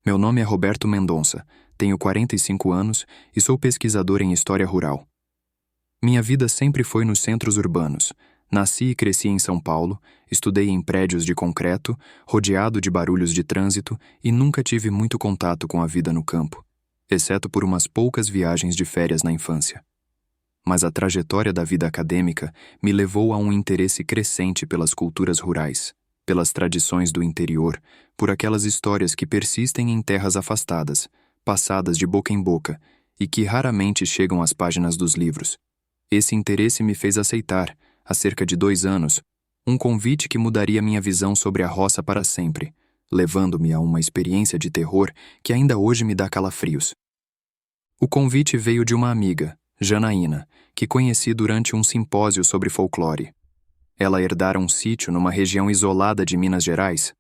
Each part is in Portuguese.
Meu nome é Roberto Mendonça, tenho 45 anos e sou pesquisador em História Rural. Minha vida sempre foi nos centros urbanos. Nasci e cresci em São Paulo, estudei em prédios de concreto, rodeado de barulhos de trânsito e nunca tive muito contato com a vida no campo, exceto por umas poucas viagens de férias na infância. Mas a trajetória da vida acadêmica me levou a um interesse crescente pelas culturas rurais, pelas tradições do interior, por aquelas histórias que persistem em terras afastadas, passadas de boca em boca e que raramente chegam às páginas dos livros. Esse interesse me fez aceitar, há cerca de 2 anos, um convite que mudaria minha visão sobre a roça para sempre, levando-me a uma experiência de terror que ainda hoje me dá calafrios. O convite veio de uma amiga, Janaína, que conheci durante um simpósio sobre folclore. Ela herdara um sítio numa região isolada de Minas Gerais,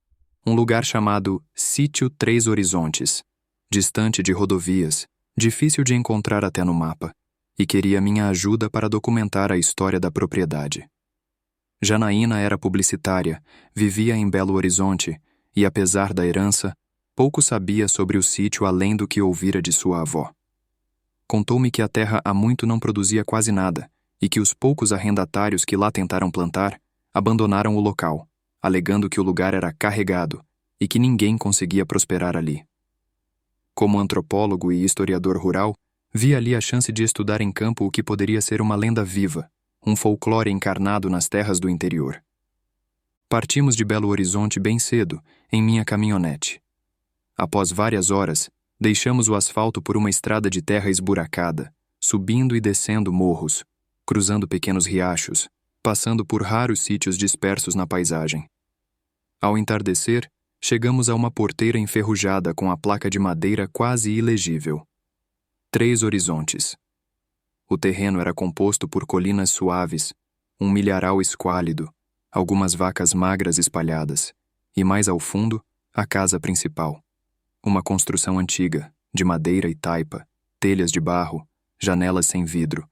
um lugar chamado Sítio Três Horizontes, distante de rodovias, difícil de encontrar até no mapa, e queria minha ajuda para documentar a história da propriedade. Janaína era publicitária, vivia em Belo Horizonte e, apesar da herança, pouco sabia sobre o sítio além do que ouvira de sua avó. Contou-me que a terra há muito não produzia quase nada e que os poucos arrendatários que lá tentaram plantar abandonaram o local, alegando que o lugar era carregado e que ninguém conseguia prosperar ali. Como antropólogo e historiador rural, vi ali a chance de estudar em campo o que poderia ser uma lenda viva, um folclore encarnado nas terras do interior. Partimos de Belo Horizonte bem cedo, em minha caminhonete. Após várias horas, deixamos o asfalto por uma estrada de terra esburacada, subindo e descendo morros, cruzando pequenos riachos, passando por raros sítios dispersos na paisagem. Ao entardecer, chegamos a uma porteira enferrujada com a placa de madeira quase ilegível. Três Horizontes. O terreno era composto por colinas suaves, um milharal esquálido, algumas vacas magras espalhadas, e mais ao fundo, a casa principal. Uma construção antiga, de madeira e taipa, telhas de barro, janelas sem vidro,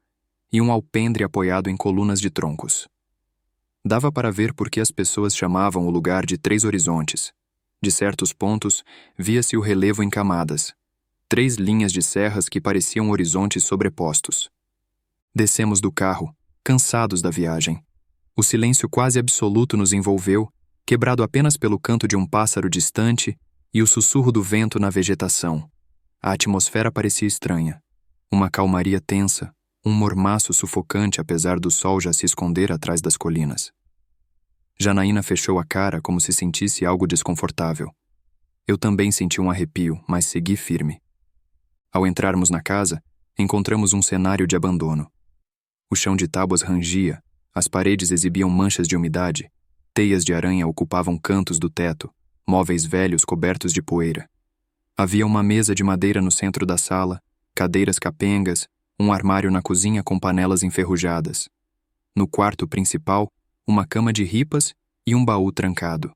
e um alpendre apoiado em colunas de troncos. Dava para ver por que as pessoas chamavam o lugar de Três Horizontes. De certos pontos, via-se o relevo em camadas, 3 linhas de serras que pareciam horizontes sobrepostos. Descemos do carro, cansados da viagem. O silêncio quase absoluto nos envolveu, quebrado apenas pelo canto de um pássaro distante e o sussurro do vento na vegetação. A atmosfera parecia estranha. Uma calmaria tensa, um mormaço sufocante apesar do sol já se esconder atrás das colinas. Janaína fechou a cara como se sentisse algo desconfortável. Eu também senti um arrepio, mas segui firme. Ao entrarmos na casa, encontramos um cenário de abandono. O chão de tábuas rangia, as paredes exibiam manchas de umidade, teias de aranha ocupavam cantos do teto, móveis velhos cobertos de poeira. Havia uma mesa de madeira no centro da sala, cadeiras capengas, um armário na cozinha com panelas enferrujadas. No quarto principal, uma cama de ripas e um baú trancado.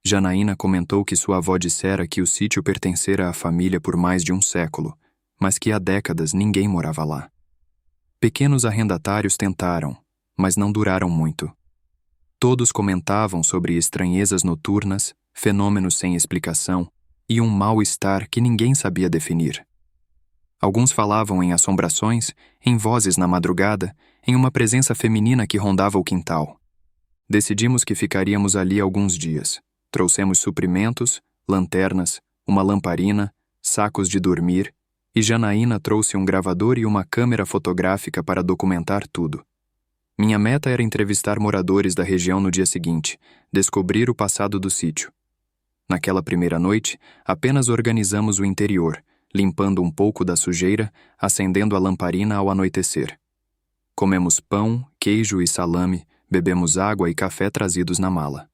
Janaína comentou que sua avó dissera que o sítio pertencera à família por mais de um século, mas que há décadas ninguém morava lá. Pequenos arrendatários tentaram, mas não duraram muito. Todos comentavam sobre estranhezas noturnas, fenômenos sem explicação e um mal-estar que ninguém sabia definir. Alguns falavam em assombrações, em vozes na madrugada, em uma presença feminina que rondava o quintal. Decidimos que ficaríamos ali alguns dias. Trouxemos suprimentos, lanternas, uma lamparina, sacos de dormir, e Janaína trouxe um gravador e uma câmera fotográfica para documentar tudo. Minha meta era entrevistar moradores da região no dia seguinte, descobrir o passado do sítio. Naquela primeira noite, apenas organizamos o interior, limpando um pouco da sujeira, acendendo a lamparina ao anoitecer. Comemos pão, queijo e salame, bebemos água e café trazidos na mala.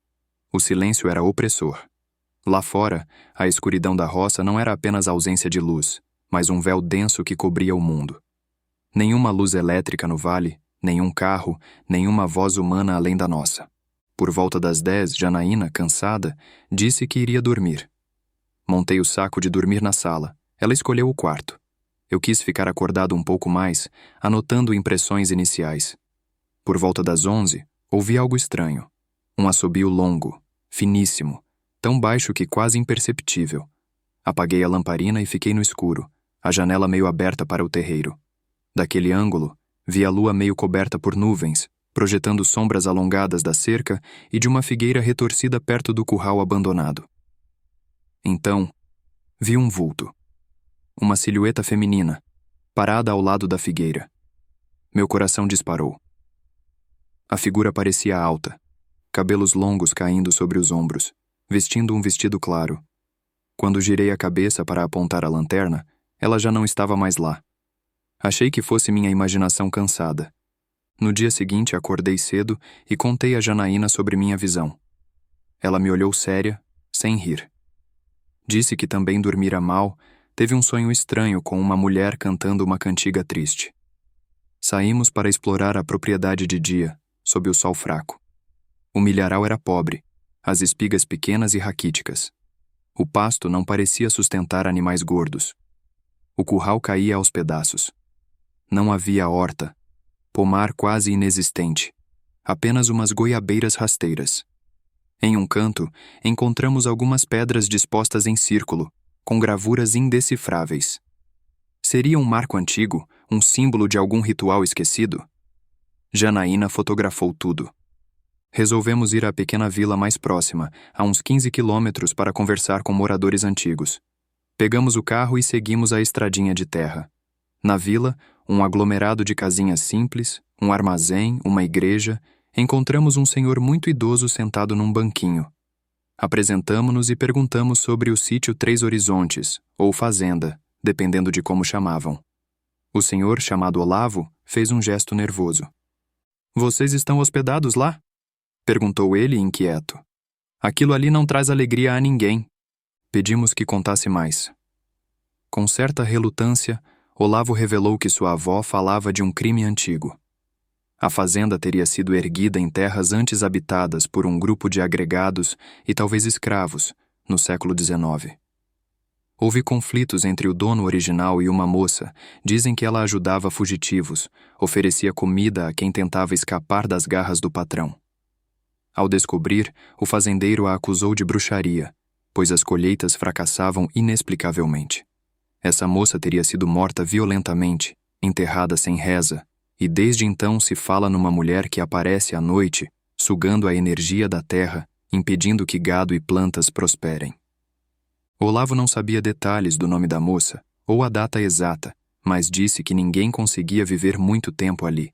O silêncio era opressor. Lá fora, a escuridão da roça não era apenas ausência de luz, mas um véu denso que cobria o mundo. Nenhuma luz elétrica no vale, nenhum carro, nenhuma voz humana além da nossa. Por volta das 10, Janaína, cansada, disse que iria dormir. Montei o saco de dormir na sala. Ela escolheu o quarto. Eu quis ficar acordado um pouco mais, anotando impressões iniciais. Por volta das 11, ouvi algo estranho. Um assobio longo, finíssimo, tão baixo que quase imperceptível. Apaguei a lamparina e fiquei no escuro, a janela meio aberta para o terreiro. Daquele ângulo, vi a lua meio coberta por nuvens, projetando sombras alongadas da cerca e de uma figueira retorcida perto do curral abandonado. Então, vi um vulto. Uma silhueta feminina, parada ao lado da figueira. Meu coração disparou. A figura parecia alta, cabelos longos caindo sobre os ombros, vestindo um vestido claro. Quando girei a cabeça para apontar a lanterna, ela já não estava mais lá. Achei que fosse minha imaginação cansada. No dia seguinte, acordei cedo e contei a Janaína sobre minha visão. Ela me olhou séria, sem rir. Disse que também dormira mal, teve um sonho estranho com uma mulher cantando uma cantiga triste. Saímos para explorar a propriedade de dia, sob o sol fraco. O milharal era pobre, as espigas pequenas e raquíticas. O pasto não parecia sustentar animais gordos. O curral caía aos pedaços. Não havia horta, pomar quase inexistente, apenas umas goiabeiras rasteiras. Em um canto, encontramos algumas pedras dispostas em círculo, com gravuras indecifráveis. Seria um marco antigo, um símbolo de algum ritual esquecido? Janaína fotografou tudo. Resolvemos ir à pequena vila mais próxima, a uns 15 quilômetros, para conversar com moradores antigos. Pegamos o carro e seguimos a estradinha de terra. Na vila, um aglomerado de casinhas simples, um armazém, uma igreja, encontramos um senhor muito idoso sentado num banquinho. Apresentamo-nos e perguntamos sobre o sítio Três Horizontes, ou fazenda, dependendo de como chamavam. O senhor, chamado Olavo, fez um gesto nervoso. "Vocês estão hospedados lá?" perguntou ele, inquieto. "Aquilo ali não traz alegria a ninguém." Pedimos que contasse mais. Com certa relutância, Olavo revelou que sua avó falava de um crime antigo. A fazenda teria sido erguida em terras antes habitadas por um grupo de agregados e talvez escravos, no século XIX. Houve conflitos entre o dono original e uma moça. Dizem que ela ajudava fugitivos, oferecia comida a quem tentava escapar das garras do patrão. Ao descobrir, o fazendeiro a acusou de bruxaria, pois as colheitas fracassavam inexplicavelmente. Essa moça teria sido morta violentamente, enterrada sem reza, e desde então se fala numa mulher que aparece à noite, sugando a energia da terra, impedindo que gado e plantas prosperem. Olavo não sabia detalhes do nome da moça, ou a data exata, mas disse que ninguém conseguia viver muito tempo ali.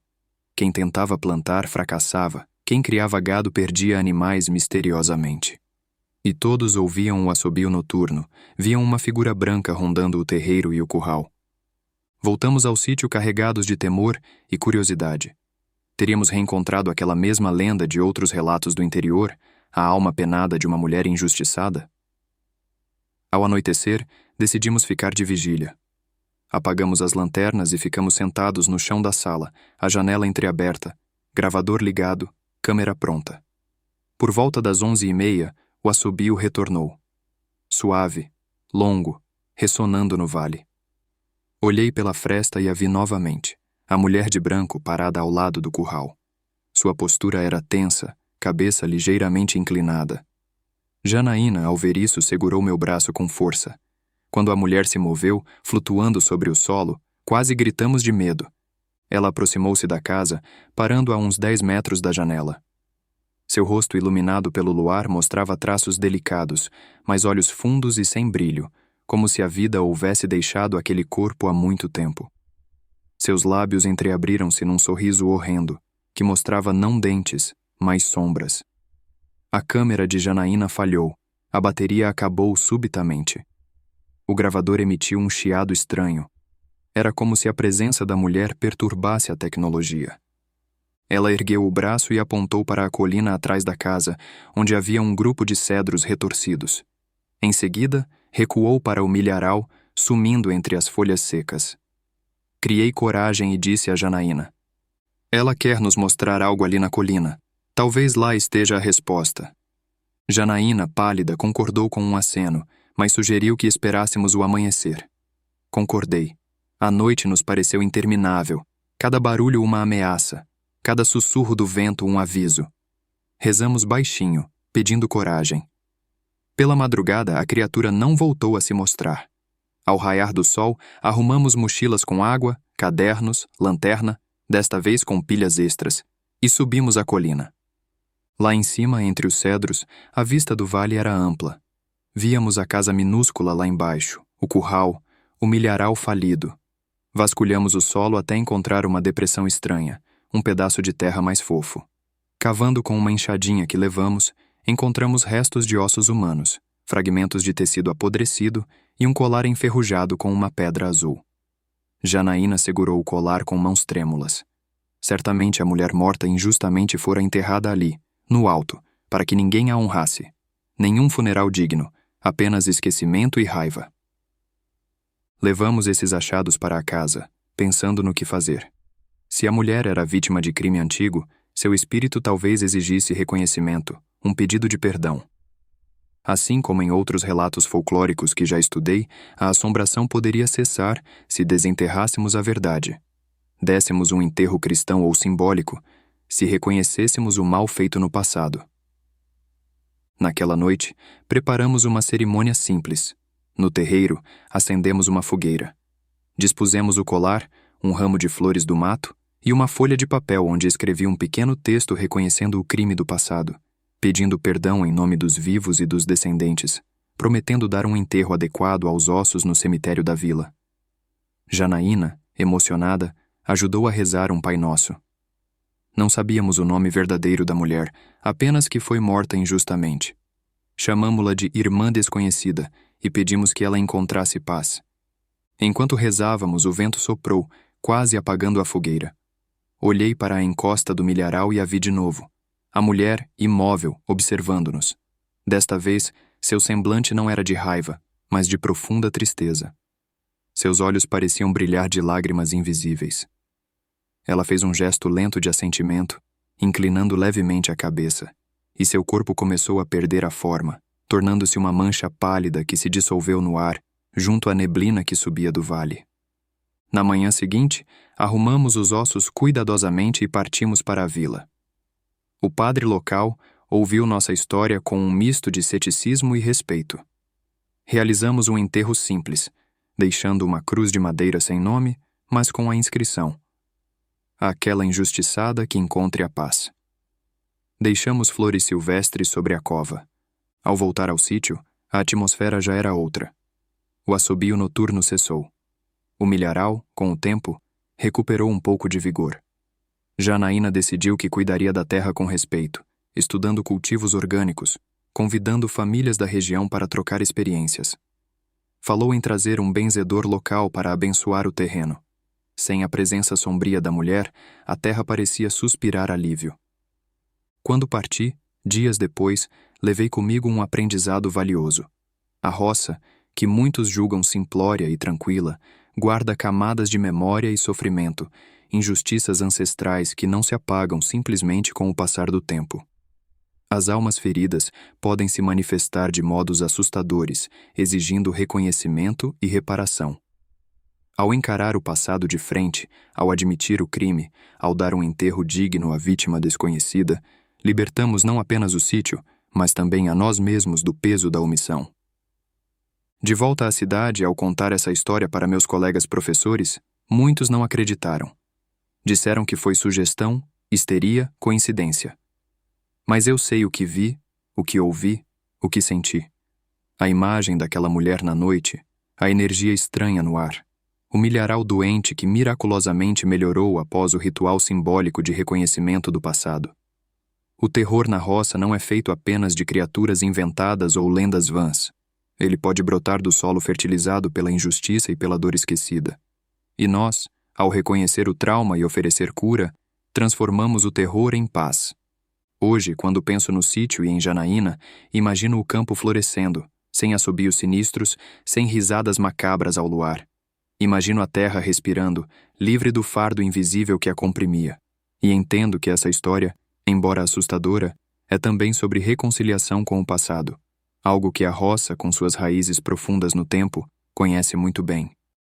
Quem tentava plantar fracassava, quem criava gado perdia animais misteriosamente. E todos ouviam o assobio noturno, viam uma figura branca rondando o terreiro e o curral. Voltamos ao sítio carregados de temor e curiosidade. Teríamos reencontrado aquela mesma lenda de outros relatos do interior, a alma penada de uma mulher injustiçada? Ao anoitecer, decidimos ficar de vigília. Apagamos as lanternas e ficamos sentados no chão da sala, a janela entreaberta, gravador ligado, câmera pronta. Por volta das 11h30, o assobio retornou. Suave, longo, ressonando no vale. Olhei pela fresta e a vi novamente, a mulher de branco parada ao lado do curral. Sua postura era tensa, cabeça ligeiramente inclinada. Janaína, ao ver isso, segurou meu braço com força. Quando a mulher se moveu, flutuando sobre o solo, quase gritamos de medo. Ela aproximou-se da casa, parando a uns 10 metros da janela. Seu rosto iluminado pelo luar mostrava traços delicados, mas olhos fundos e sem brilho, como se a vida houvesse deixado aquele corpo há muito tempo. Seus lábios entreabriram-se num sorriso horrendo, que mostrava não dentes, mas sombras. A câmera de Janaína falhou, a bateria acabou subitamente. O gravador emitiu um chiado estranho. Era como se a presença da mulher perturbasse a tecnologia. Ela ergueu o braço e apontou para a colina atrás da casa, onde havia um grupo de cedros retorcidos. Em seguida, recuou para o milharal, sumindo entre as folhas secas. Criei coragem e disse a Janaína: "Ela quer nos mostrar algo ali na colina. Talvez lá esteja a resposta." Janaína, pálida, concordou com um aceno, mas sugeriu que esperássemos o amanhecer. Concordei. A noite nos pareceu interminável, cada barulho uma ameaça, cada sussurro do vento um aviso. Rezamos baixinho, pedindo coragem. Pela madrugada, a criatura não voltou a se mostrar. Ao raiar do sol, arrumamos mochilas com água, cadernos, lanterna, desta vez com pilhas extras, e subimos a colina. Lá em cima, entre os cedros, a vista do vale era ampla. Víamos a casa minúscula lá embaixo, o curral, o milharal falido. Vasculhamos o solo até encontrar uma depressão estranha, um pedaço de terra mais fofo. Cavando com uma enxadinha que levamos, encontramos restos de ossos humanos, fragmentos de tecido apodrecido e um colar enferrujado com uma pedra azul. Janaína segurou o colar com mãos trêmulas. Certamente a mulher morta injustamente fora enterrada ali, no alto, para que ninguém a honrasse. Nenhum funeral digno, apenas esquecimento e raiva. Levamos esses achados para a casa, pensando no que fazer. Se a mulher era vítima de crime antigo, seu espírito talvez exigisse reconhecimento, um pedido de perdão. Assim como em outros relatos folclóricos que já estudei, a assombração poderia cessar se desenterrássemos a verdade. Dessemos um enterro cristão ou simbólico, se reconhecêssemos o mal feito no passado. Naquela noite, preparamos uma cerimônia simples. No terreiro, acendemos uma fogueira. Dispusemos o colar, um ramo de flores do mato e uma folha de papel onde escrevi um pequeno texto reconhecendo o crime do passado, pedindo perdão em nome dos vivos e dos descendentes, prometendo dar um enterro adequado aos ossos no cemitério da vila. Janaína, emocionada, ajudou a rezar um Pai Nosso. Não sabíamos o nome verdadeiro da mulher, apenas que foi morta injustamente. Chamamo-la de Irmã Desconhecida e pedimos que ela encontrasse paz. Enquanto rezávamos, o vento soprou, quase apagando a fogueira. Olhei para a encosta do milharal e a vi de novo. A mulher, imóvel, observando-nos. Desta vez, seu semblante não era de raiva, mas de profunda tristeza. Seus olhos pareciam brilhar de lágrimas invisíveis. Ela fez um gesto lento de assentimento, inclinando levemente a cabeça, e seu corpo começou a perder a forma, tornando-se uma mancha pálida que se dissolveu no ar, junto à neblina que subia do vale. Na manhã seguinte, arrumamos os ossos cuidadosamente e partimos para a vila. O padre local ouviu nossa história com um misto de ceticismo e respeito. Realizamos um enterro simples, deixando uma cruz de madeira sem nome, mas com a inscrição: aquela injustiçada que encontre a paz. Deixamos flores silvestres sobre a cova. Ao voltar ao sítio, a atmosfera já era outra. O assobio noturno cessou. O milharal, com o tempo, recuperou um pouco de vigor. Janaína decidiu que cuidaria da terra com respeito, estudando cultivos orgânicos, convidando famílias da região para trocar experiências. Falou em trazer um benzedor local para abençoar o terreno. Sem a presença sombria da mulher, a terra parecia suspirar alívio. Quando parti, dias depois, levei comigo um aprendizado valioso. A roça, que muitos julgam simplória e tranquila, guarda camadas de memória e sofrimento, injustiças ancestrais que não se apagam simplesmente com o passar do tempo. As almas feridas podem se manifestar de modos assustadores, exigindo reconhecimento e reparação. Ao encarar o passado de frente, ao admitir o crime, ao dar um enterro digno à vítima desconhecida, libertamos não apenas o sítio, mas também a nós mesmos do peso da omissão. De volta à cidade, ao contar essa história para meus colegas professores, muitos não acreditaram. Disseram que foi sugestão, histeria, coincidência. Mas eu sei o que vi, o que ouvi, o que senti. A imagem daquela mulher na noite, a energia estranha no ar, o milharal doente que miraculosamente melhorou após o ritual simbólico de reconhecimento do passado. O terror na roça não é feito apenas de criaturas inventadas ou lendas vãs. Ele pode brotar do solo fertilizado pela injustiça e pela dor esquecida. E nós, ao reconhecer o trauma e oferecer cura, transformamos o terror em paz. Hoje, quando penso no sítio e em Janaína, imagino o campo florescendo, sem assobios sinistros, sem risadas macabras ao luar. Imagino a terra respirando, livre do fardo invisível que a comprimia. E entendo que essa história, embora assustadora, é também sobre reconciliação com o passado, algo que a roça, com suas raízes profundas no tempo, conhece muito bem.